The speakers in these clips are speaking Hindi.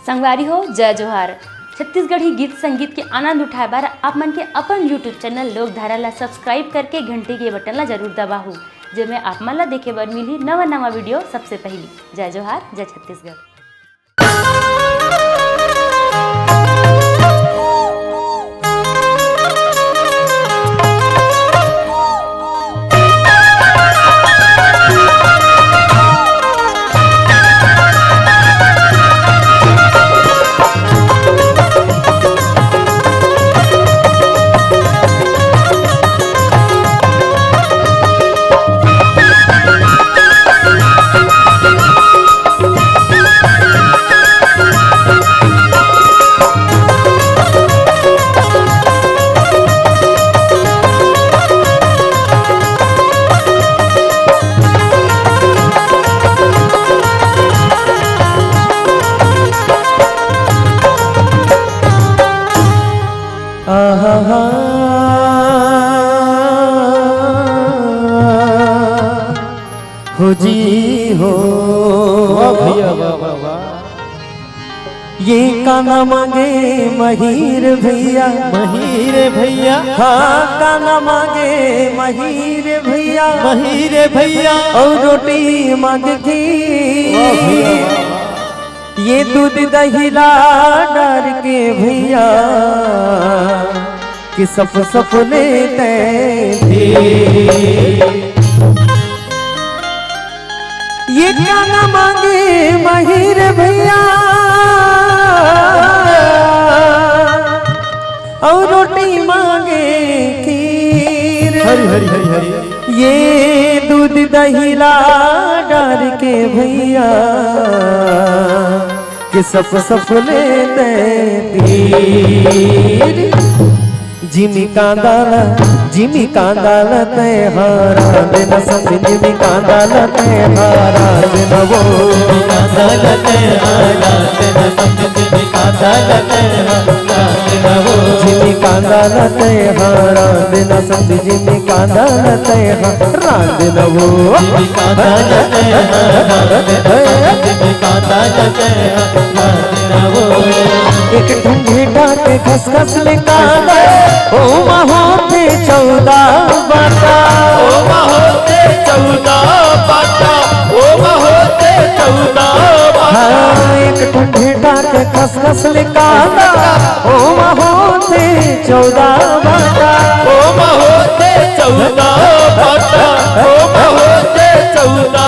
संगवारी हो जय जोहार। छत्तीसगढ़ी गीत संगीत के आनंद उठाए बार आप मन के अपन यूट्यूब चैनल लोकधारा ला सब्सक्राइब करके घंटी के बटन ला जरूर दबाहू, जेमे आप मन ला देखे बर मिली नवा नवा वीडियो सबसे पहली। जय जोहार, जय छत्तीसगढ़। हो जी हो भैया बाबा ये काना मांगे महीर भैया, महीर भैया, हाँ काना मांगे महीर भैया, महीर भैया, और रोटी मांगे खीर, ये दूध दहीला डार के भैया कि सप लेते थे। ये काना मांगे महीर भैया और रोटी मांगे खीर, हरी हरी हरी हरी, ये दूध दहीला डार के भैया कि सप लेते तीर। जिमी कांदाला ते हारा दिन संग, जिमी कांदाला ते हारा दिन वो, कांदाला ते हारा दिन संग, जिमी कांदाला ते हारा दिन वो, जिमी कांदाला ते हारा दिन संग, जिमी कांदाला ते हारा दिन वो, जिमी कांदाला ते हारा दिन संग, जिमी कांदाला ते हारा दिन वो। एक ढूंढे डाके खस ले कांदा, ओ होते 14 बाटा, ओ होते 14 बाटा, ओ होते 14 बाटा। हाँ एक ढूंढे डाके खस ले कांदा, ओ होते 14 बाटा, ओ होते 14 बाटा, ओ होते 14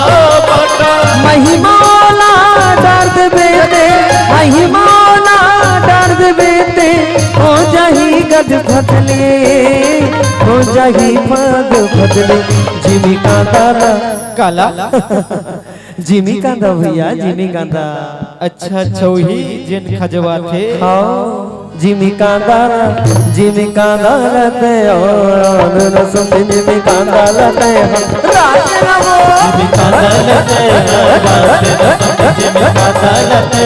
बाटा। महिमाला दर्द बेटे, महिमाला दर्द बेटे, हो जाही गद फतले, हो जाही पग फतले। जिमी कांदाला काला जिमी कांदा भैया, जिमी कांदा। अच्छा अच्छा वही जिन खजवा थे। हाँ जिमी कांदाला ते और रसम, जिमी कांदाला ते राजना वो, जिमी कांदाला ते जिमी कांदाला ते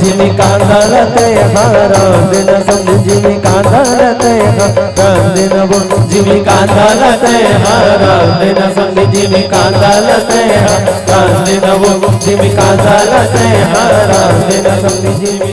जिमी कांदाला ते हारा दिन संग, जिमी कांदाला ते हारा दिन वो, जिमी कांदाला ते हारा दिन संग, जिमी कांदाला ते हारा दिन वो, जिमी कांदाला ते हारा दिन संग, जिमी